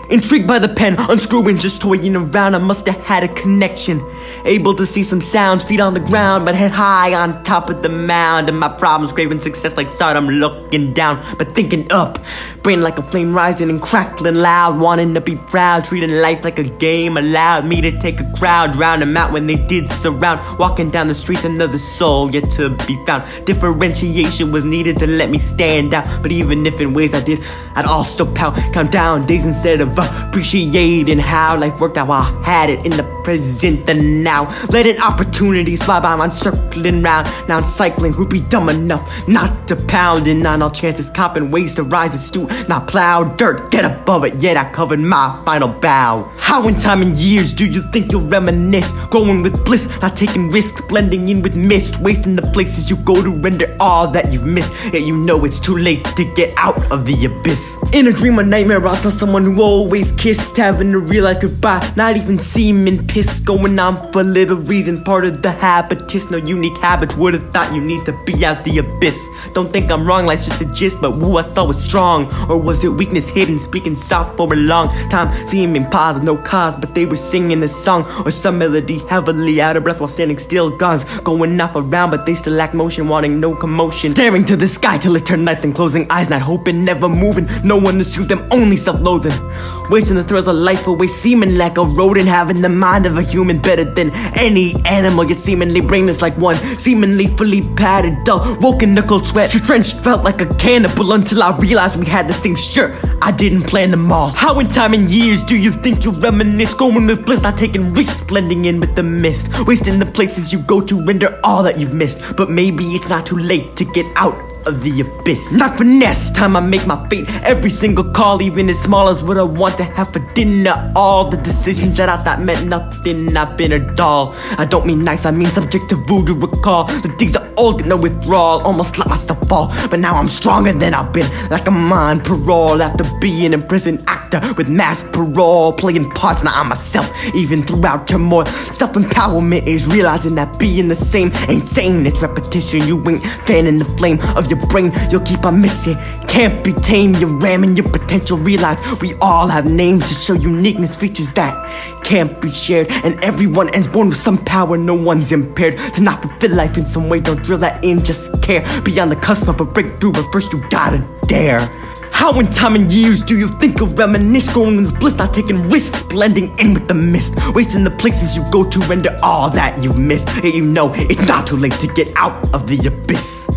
Intrigued by the pen, unscrewing, just toying around, I must have had a connection. Able to see some sounds, feet on the ground, but head high on top of the mound. And my problems, craving success like stardom, looking down, but thinking up. Brain like a flame rising and crackling loud, wanting to be proud, treating life like a game. Allowed me to take a crowd, round them out when they did surround. Walking down the streets, another soul yet to be found. Differentiation was needed to let me stand out, but even if in ways I did, I'd all still pout. Count down days instead of appreciating how life worked out while I had it in the present, the now. Letting opportunities fly by, I'm circling round. Now I'm cycling, who'd be dumb enough not to pound in on all chances, copping ways to rise and stew, not plow dirt, get above it, yet I covered my final bow. How in time and years do you think you'll reminisce? Growing with bliss, not taking risks, blending in with mist, wasting the places you go to render all that you've missed, yet you know it's too late to get out of the abyss. In a dream or nightmare, I saw someone who always kissed, having a real life goodbye, not even seeming pissed, going on for little reason, part of the habitus, no unique habits, would've thought you need to be out the abyss. Don't think I'm wrong, life's just a gist, but who I saw was strong, or was it weakness hidden, speaking soft for a long time, seeming pause with no cause, but they were singing a song, or some melody, heavily out of breath while standing still, guns going off around, but they still lack motion, wanting no commotion, staring to the sky till it turned night, then closing eyes, not hoping, never moving, no one to soothe them, only self-loathing, wasting the thrills of life away, seeming like a rodent, having the mind of a human, better than any animal, yet seemingly brainless like one, seemingly fully padded, dull, woken in a cold sweat, drenched, felt like a cannibal, until I realized we had the same shirt, I didn't plan them all. How in time and years do you think you'll reminisce, going with bliss, not taking risks, blending in with the mist, wasting the places you go to render all that you've missed, but maybe it's not too late to get out of the abyss. Not finesse, time I make my fate, every single call, even as small as what I want to have for dinner, all the decisions that I thought meant nothing, I've been a doll, I don't mean nice, I mean subject to voodoo recall, the things that old get no withdrawal, almost let myself fall, but now I'm stronger than I've been, like I'm on parole, after being in prison, actor with mask parole, playing parts, now I'm myself, even throughout turmoil, self-empowerment is realizing that being the same ain't sane, it's repetition, you ain't fanning the flame of your brain, you'll keep on missing, can't be tamed, you're ramming your potential, realize we all have names to show uniqueness, features that can't be shared, and everyone ends born with some power, no one's impaired, to not fulfill life in some way, don't drill that in, just care, be on the cusp of a breakthrough, but first you gotta dare. How in time and years do you think you'll reminisce, growing with bliss, not taking risks, blending in with the mist, wasting the places you go to render all that you've missed, yet you know it's not too late to get out of the abyss.